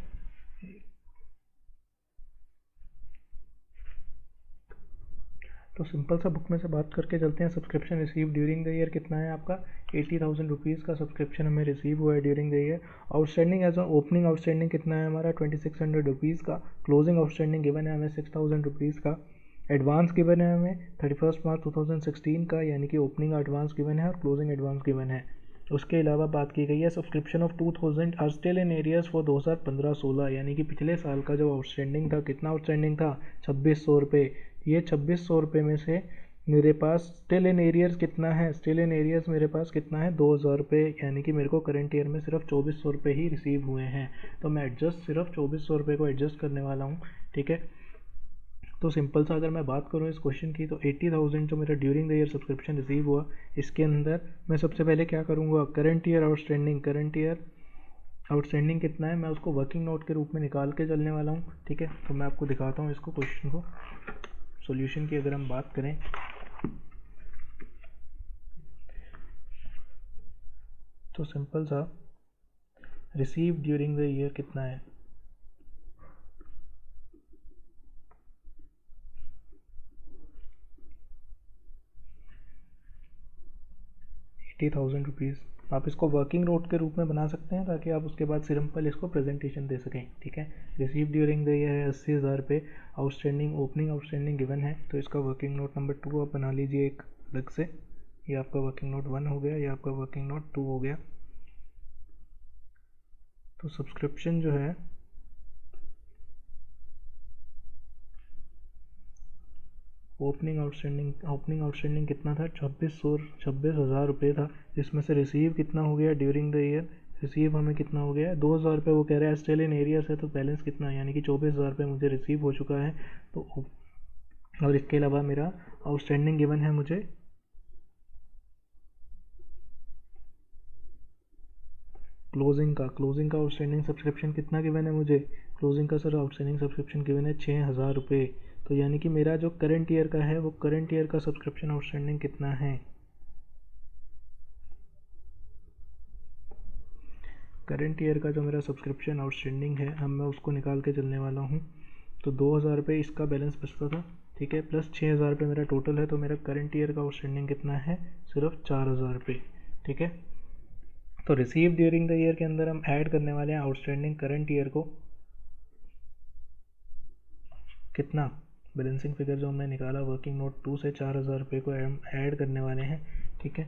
तो सिंपल सा बुक में से बात करके चलते हैं। Subscription receive during the year कितना है आपका, 80,000 रुपीज़ का सब्सक्रिप्शन हमें रिसीव हुआ है during the year. Outstanding as on opening outstanding कितना है हमारा, 2600 रुपीज़ का। क्लोजिंग आउटस्टैंडिंग गिवन है हमें 6000 रुपीज़ का। एडवांस गिवन है हमें 31 मार्च 2016 का, यानी कि ओपनिंग एडवांस गिवन है और क्लोजिंग एडवांस गिवन है। उसके अलावा बात की गई है subscription of 2000 are still in arrears for 2015-16, यानी कि पिछले साल का जो आउटस्टैंडिंग था, कितना आउटस्टैंडिंग था, 2600 रुपये। ये 2600 रुपये में से मेरे पास स्टिल इन एरियर्स कितना है, स्टिल इन एरियर्स मेरे पास कितना है, 2000 रुपये, यानी कि मेरे को करंट ईयर में सिर्फ 2400 रुपये ही रिसीव हुए हैं। तो मैं एडजस्ट सिर्फ 2400 रुपये को एडजस्ट करने वाला हूँ, ठीक है। तो सिंपल सा अगर मैं बात करूँ इस क्वेश्चन की, तो 80,000 जो मेरा during the year subscription receive हुआ, इसके अंदर मैं सबसे पहले क्या करूँगा, करंट ईयर आउटस्टैंडिंग कितना है, मैं उसको वर्किंग नोट के रूप में निकाल के चलने वाला हूँ, ठीक है। तो मैं आपको दिखाता हूँ इसको, क्वेश्चन को, सॉल्यूशन की अगर हम बात करें, तो सिंपल सा रिसीव ड्यूरिंग द ईयर कितना है, 80,000 रुपीज़। आप इसको वर्किंग नोट के रूप में बना सकते हैं ताकि आप उसके बाद सिंपल इसको प्रेजेंटेशन दे सकें, ठीक है। रिसीव ड्यूरिंग द ईयर है 80,000 रुपये। आउटस्टैंडिंग ओपनिंग आउटस्टैंडिंग गिवन है, तो इसका वर्किंग नोट नंबर 2 आप बना लीजिए एक अलग से। ये आपका वर्किंग नोट 1 हो गया, ये आपका वर्किंग नोट 2 हो गया। तो सब्सक्रिप्शन जो है ओपनिंग आउटस्टैंडिंग कितना था, 26,000 रुपये था, जिसमें से रिसीव कितना हो गया ड्यूरिंग द ईयर, रिसीव हमें कितना हो गया है 2,000 रुपये। वो कह रहा है स्टिल इन एरियर्स है, तो बैलेंस कितना है, यानी कि 24,000 रुपये मुझे रिसीव हो चुका है। तो और इसके अलावा मेरा आउटस्टैंडिंग गिवन है मुझे क्लोजिंग का आउटस्टैंडिंग सब्सक्रिप्शन कितना गिवन है मुझे, क्लोजिंग का सर आउटस्टैंडिंग सब्सक्रिप्शन गिवन है 6,000 रुपये। तो यानी कि मेरा जो करंट ईयर का है, वो करंट ईयर का सब्सक्रिप्शन आउटस्टैंडिंग कितना है, करंट ईयर का जो मेरा सब्सक्रिप्शन आउटस्टैंडिंग है, अब मैं उसको निकाल के चलने वाला हूँ। तो 2,000 रुपये इसका बैलेंस बचता था, ठीक है, प्लस 6,000 रुपये मेरा टोटल है। तो मेरा करंट ईयर का आउटस्टैंडिंग कितना है, सिर्फ 4,000 रुपये, ठीक है। तो रिसीव ड्यूरिंग द ईयर के अंदर हम ऐड करने वाले हैं आउटस्टैंडिंग करंट ईयर को, कितना, बैलेंसिंग फिगर जो हमने निकाला वर्किंग नोट 2 से 4,000 रुपये को हम ऐड करने वाले हैं, ठीक है।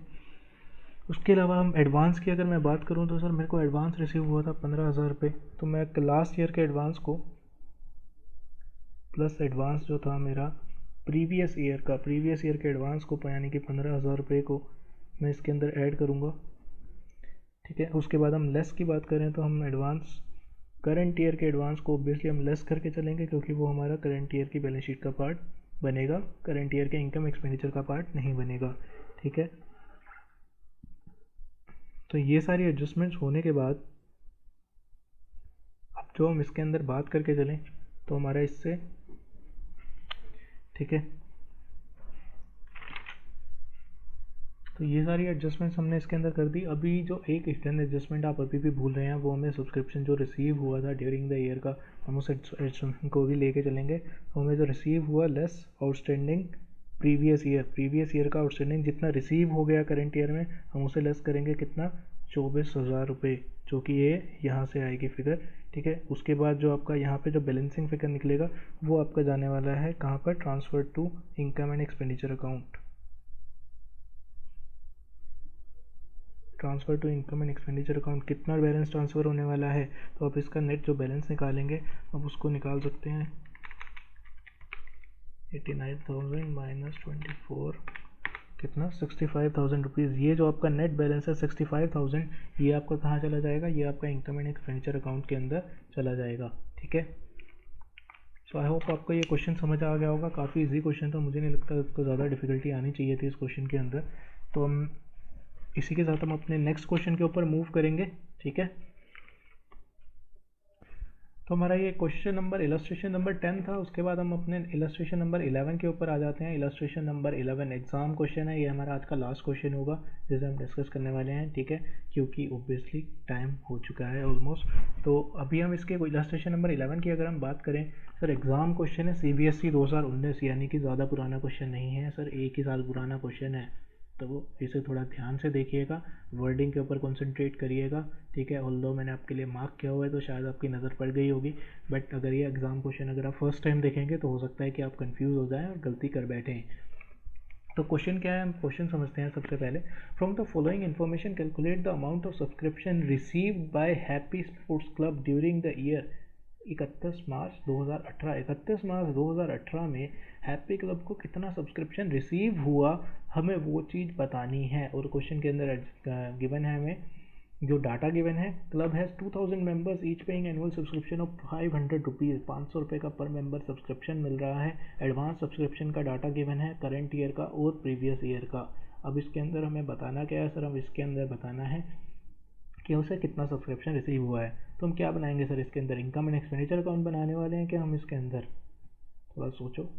उसके अलावा हम एडवांस की अगर मैं बात करूं, तो सर मेरे को एडवांस रिसीव हुआ था 15,000 रुपये। तो मैं लास्ट ईयर के एडवांस को प्लस एडवांस जो था मेरा प्रीवियस ईयर के एडवांस को, यानी कि 15,000 रुपये को मैं इसके अंदर ऐड करूँगा, ठीक है। उसके बाद हम लेस की बात करें, तो हम एडवांस करंट ईयर के एडवांस को ऑब्वियसली हम लेस करके चलेंगे, क्योंकि वो हमारा करंट ईयर की बैलेंस शीट का पार्ट बनेगा, करंट ईयर के इनकम एक्सपेंडिचर का पार्ट नहीं बनेगा, ठीक है। तो ये सारी एडजस्टमेंट्स होने के बाद अब जो हम इसके अंदर बात करके चलें, तो हमारा इससे, ठीक है, तो ये सारी एडजस्टमेंट्स हमने इसके अंदर कर दी। अभी जो एक हिडन एडजस्टमेंट आप अभी भी भूल रहे हैं, वो हमें सब्सक्रिप्शन जो रिसीव हुआ था ड्यूरिंग द ईयर का, हम उस एडजस्टमेंट को भी लेके चलेंगे। तो हमें जो रिसीव हुआ लेस आउटस्टैंडिंग प्रीवियस ईयर का आउटस्टैंडिंग जितना रिसीव हो गया करंट ईयर में, हम उसे लेस करेंगे कितना, 24,000 रुपये, जो कि ये यहाँ से आएगी फिगर, ठीक है। उसके बाद जो आपका यहाँ पे जो बैलेंसिंग फिगर निकलेगा, वो आपका जाने वाला है कहाँ पर, transfer to income and expenditure account. Transfer to income and expenditure account कितना बैलेंस ट्रांसफ़र होने वाला है, तो आप इसका नेट जो बैलेंस निकालेंगे आप उसको निकाल सकते हैं 89,000 माइनस 24 कितना 65,000 रुपीज़। ये जो आपका नेट बैलेंस है 65,000, ये आपका कहाँ चला जाएगा, ये आपका इनकम एंड एक्सपेंडिचर अकाउंट के अंदर चला जाएगा। ठीक है, सो आई होप आपको ये क्वेश्चन समझ आ गया होगा। काफ़ी इजी क्वेश्चन था, मुझे नहीं लगता उसको ज़्यादा डिफिकल्टी आनी चाहिए थी इस क्वेश्चन के अंदर। तो हम इसी के साथ हम अपने नेक्स्ट क्वेश्चन के ऊपर मूव करेंगे। ठीक है, तो हमारा ये क्वेश्चन नंबर इलस्ट्रेशन नंबर 10 था। उसके बाद हम अपने इलस्ट्रेशन नंबर 11 के ऊपर आ जाते हैं। इलस्ट्रेशन नंबर 11 एग्जाम क्वेश्चन है, ये हमारा आज का लास्ट क्वेश्चन होगा जिसे हम डिस्कस करने वाले हैं। ठीक है, क्योंकि ऑब्वियसली टाइम हो चुका है ऑलमोस्ट। तो अभी हम इसके इलस्ट्रेशन नंबर 11 की अगर हम बात करें सर, एग्ज़ाम क्वेश्चन है CBSE 2019, यानी कि ज़्यादा पुराना क्वेश्चन नहीं है सर, एक ही साल पुराना क्वेश्चन है। तो इसे थोड़ा ध्यान से देखिएगा, वर्डिंग के ऊपर कंसंट्रेट करिएगा। ठीक है, ऑल्दो मैंने आपके लिए मार्क किया हुआ है तो शायद आपकी नज़र पड़ गई होगी, बट अगर ये एग्ज़ाम क्वेश्चन अगर आप फर्स्ट टाइम देखेंगे तो हो सकता है कि आप कंफ्यूज हो जाएं और गलती कर बैठें। तो क्वेश्चन क्या है, हम क्वेश्चन समझते हैं सबसे पहले। From the following information calculate the amount of subscription received by happy sports club during the year 31 मार्च 2018। 31 मार्च 2018 में हैप्पी क्लब को कितना सब्सक्रिप्शन रिसीव हुआ, हमें वो चीज़ बतानी है। और क्वेश्चन के अंदर गिवन है हमें जो डाटा गिवन है, club has 2000 members each paying annual subscription of 500 rupees, 500 रुपये का पर मेंबर सब्सक्रिप्शन मिल रहा है। एडवांस सब्सक्रिप्शन का डाटा गिवन है करंट ईयर का और प्रीवियस ईयर का। अब इसके अंदर हमें बताना क्या है सर, हम इसके अंदर बताना है कि उसे कितना सब्सक्रिप्शन रिसीव हुआ है। तो हम क्या बनाएंगे सर, इसके अंदर इनकम एंड एक्सपेंडिचर अकाउंट बनाने वाले हैं क्या हम इसके अंदर, थोड़ा सोचो।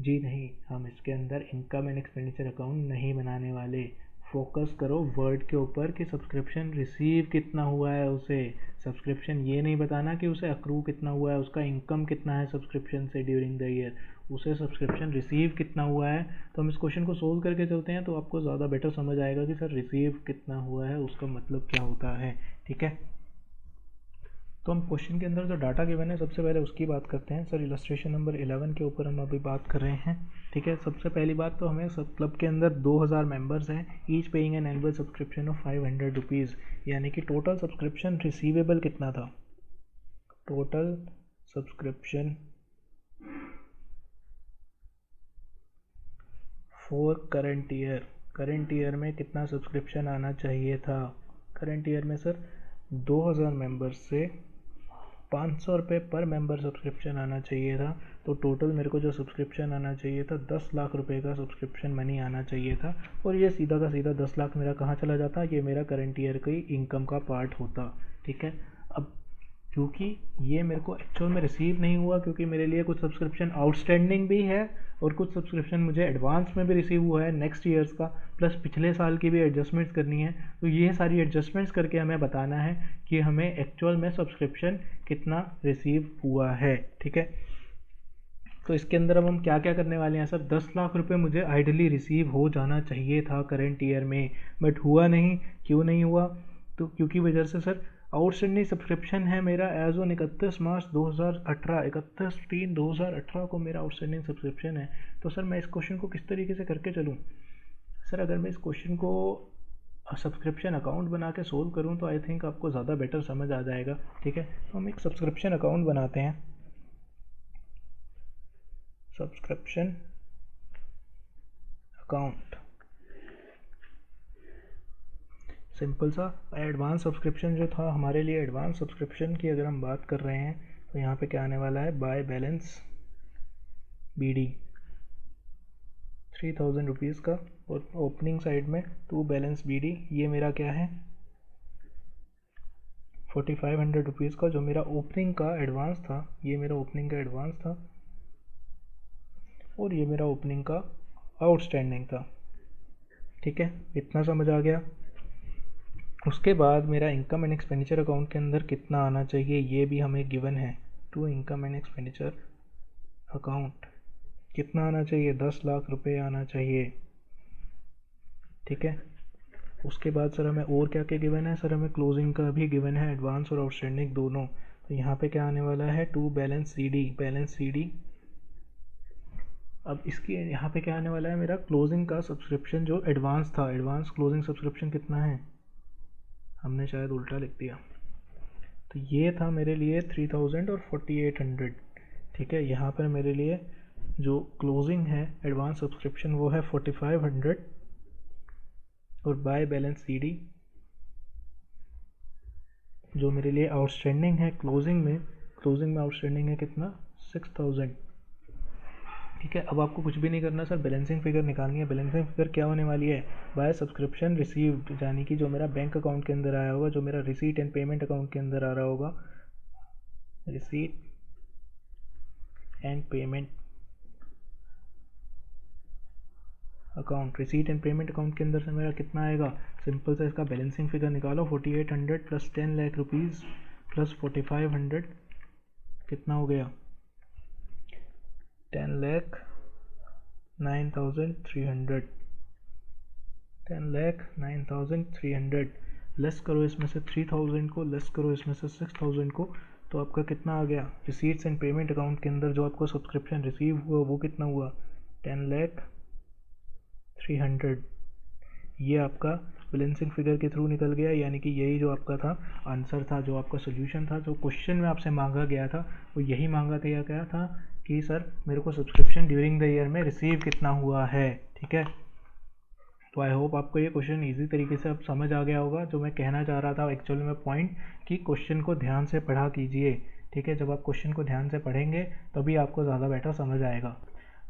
जी नहीं, हम इसके अंदर इनकम एंड एक्सपेंडिचर अकाउंट नहीं बनाने वाले। फोकस करो वर्ड के ऊपर कि सब्सक्रिप्शन रिसीव कितना हुआ है उसे। सब्सक्रिप्शन ये नहीं बताना कि उसे अक्रू कितना हुआ है, उसका इनकम कितना है सब्सक्रिप्शन से ड्यूरिंग द ईयर, उसे सब्सक्रिप्शन रिसीव कितना हुआ है। तो हम इस क्वेश्चन को सोल्व करके चलते हैं तो आपको ज़्यादा बेटर समझ आएगा कि सर रिसीव कितना हुआ है उसका मतलब क्या होता है। ठीक है, तो हम क्वेश्चन के अंदर जो डाटा गिवन है सबसे पहले उसकी बात करते हैं। सर इलस्ट्रेशन नंबर 11 के ऊपर हम अभी बात कर रहे हैं। ठीक है, सबसे पहली बात तो हमें सब क्लब के अंदर 2000 मेंबर्स हैं, each paying an annual subscription of 500 rupees, यानी कि टोटल सब्सक्रिप्शन रिसीवेबल कितना था, total subscription for current year, current year में कितना सब्सक्रिप्शन आना चाहिए था। करंट ईयर में सर 2000 मेंबर्स से 500 रुपये पर मेंबर सब्सक्रिप्शन आना चाहिए था। तो टोटल मेरे को जो सब्सक्रिप्शन आना चाहिए था 10 लाख रुपए का सब्सक्रिप्शन मनी आना चाहिए था। और ये सीधा का सीधा 10 लाख मेरा कहाँ चला जाता, ये मेरा करंट ईयर की इनकम का पार्ट होता। ठीक है, अब क्योंकि ये मेरे को एक्चुअल में रिसीव नहीं हुआ, क्योंकि मेरे लिए कुछ सब्सक्रिप्शन आउटस्टैंडिंग भी है और कुछ सब्सक्रिप्शन मुझे एडवांस में भी रिसीव हुआ है नेक्स्ट ईयर्स का, प्लस पिछले साल की भी एडजस्टमेंट्स करनी है। तो ये सारी एडजस्टमेंट्स करके हमें बताना है कि हमें एक्चुअल में सब्सक्रिप्शन कितना रिसीव हुआ है। ठीक है, तो इसके अंदर अब हम क्या क्या करने वाले हैं सर, 10 लाख रुपए मुझे आइडली रिसीव हो जाना चाहिए था करंट ईयर में, बट हुआ नहीं। क्यों नहीं हुआ, तो क्योंकि वजह से सर आउटस्टैंडिंग सब्सक्रिप्शन है मेरा एज ऑन 31 मार्च 2018, 31/3/2018 को मेरा आउटस्टैंडिंग सब्सक्रिप्शन है। तो सर मैं इस क्वेश्चन को किस तरीके से करके चलूँ सर, अगर मैं इस क्वेश्चन को सब्सक्रिप्शन अकाउंट बना के सोल्व करूँ तो आई थिंक आपको ज़्यादा बेटर समझ आ जाएगा। ठीक है, तो हम एक सब्सक्रिप्शन अकाउंट बनाते हैं, सब्सक्रिप्शन अकाउंट सिंपल सा। एडवांस सब्सक्रिप्शन जो था हमारे लिए, एडवांस सब्सक्रिप्शन की अगर हम बात कर रहे हैं तो यहाँ पे क्या आने वाला है, बाय बैलेंस BD 3000 रुपीज़ का, और ओपनिंग साइड में टू बैलेंस BD ये मेरा क्या है 4500 रुपीज़ का, जो मेरा ओपनिंग का एडवांस था, ये मेरा ओपनिंग का एडवांस था और ये मेरा ओपनिंग का आउटस्टैंडिंग था। ठीक है, इतना समझ आ गया। उसके बाद मेरा इनकम एंड एक्सपेंडिचर अकाउंट के अंदर कितना आना चाहिए ये भी हमें गिवन है। To income and expenditure account कितना आना चाहिए, 10 लाख रुपए आना चाहिए। ठीक है, उसके बाद सर हमें और क्या क्या गिवन है सर, हमें क्लोजिंग का भी गिवन है, एडवांस और आउटस्टैंडिंग दोनों। तो यहाँ पे क्या आने वाला है, to balance CD, balance CD अब इसकी यहाँ पे क्या आने वाला है, मेरा क्लोजिंग का सब्सक्रिप्शन जो एडवांस था, एडवांस क्लोजिंग सब्सक्रिप्शन कितना है, हमने शायद उल्टा लिख दिया। तो ये था मेरे लिए 3000 और 4800, ठीक है। यहाँ पर मेरे लिए जो क्लोजिंग है एडवांस सब्सक्रिप्शन वो है 4500 और बाय बैलेंस सीडी जो मेरे लिए आउटस्टैंडिंग है क्लोजिंग में आउटस्टैंडिंग है कितना, 6000, ठीक है। अब आपको कुछ भी नहीं करना सर, बैलेंसिंग फिगर निकालनी है। बैलेंसिंग फिगर क्या होने वाली है, बाय सब्सक्रिप्शन रिसीव्ड, यानी कि जो मेरा बैंक अकाउंट के अंदर आया होगा, जो मेरा रिसीट एंड पेमेंट अकाउंट के अंदर आ रहा होगा, receipt and payment account, receipt and payment account के अंदर से मेरा कितना आएगा, सिंपल से इसका बैलेंसिंग फिगर निकालो। 4800 प्लस 10 लाख रुपीज़ प्लस 4500 कितना हो गया, 10,09,300, 10,09,300 लेस करो इसमें से 3000 को, लेस करो इसमें से 6000 को, तो आपका कितना आ गया, रिसीट्स एंड पेमेंट अकाउंट के अंदर जो आपको सब्सक्रिप्शन रिसीव हुआ वो कितना हुआ, 10,03,000। ये आपका बैलेंसिंग फिगर के थ्रू निकल गया, यानी कि यही जो आपका था आंसर था, जो आपका सोल्यूशन था, जो क्वेश्चन में आपसे मांगा गया था वो यही मांगा गया था कि सर मेरे को सब्सक्रिप्शन ड्यूरिंग द ईयर में रिसीव कितना हुआ है, ठीक है। तो आई होप आपको ये क्वेश्चन इजी तरीके से अब समझ आ गया होगा। जो मैं कहना चाह रहा था एक्चुअली में पॉइंट, कि क्वेश्चन को ध्यान से पढ़ा कीजिए, ठीक है। जब आप क्वेश्चन को ध्यान से पढ़ेंगे तभी आपको ज़्यादा बेटर समझ आएगा।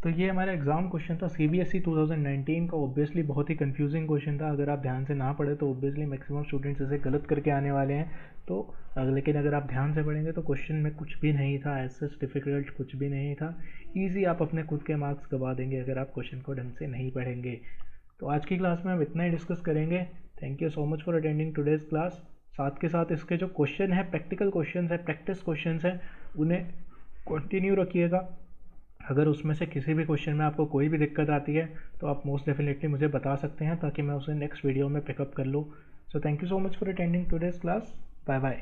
तो ये हमारा एग्जाम क्वेश्चन था CBSE 2019 का। ऑब्वियसली बहुत ही कंफ्यूजिंग क्वेश्चन था, अगर आप ध्यान से ना पढ़े तो ऑब्वियसली मैक्सिमम स्टूडेंट्स इसे गलत करके आने वाले हैं। तो लेकिन अगर आप ध्यान से पढ़ेंगे तो क्वेश्चन में कुछ भी नहीं था, ऐसे डिफिकल्ट कुछ भी नहीं था, ईजी। आप अपने खुद के मार्क्स गवा देंगे अगर आप क्वेश्चन को ढंग से नहीं पढ़ेंगे। तो आज की क्लास में हम इतना ही डिस्कस करेंगे। Thank you so much for attending today's class. साथ के साथ इसके जो क्वेश्चन है, प्रैक्टिकल क्वेश्चन है, प्रैक्टिस क्वेश्चन है, उन्हें कंटिन्यू रखिएगा। अगर उसमें से किसी भी क्वेश्चन में आपको कोई भी दिक्कत आती है तो आप मोस्ट डेफिनेटली मुझे बता सकते हैं, ताकि मैं उसे नेक्स्ट वीडियो में पिकअप कर लूँ। So thank you so much for attending today's class. Bye bye.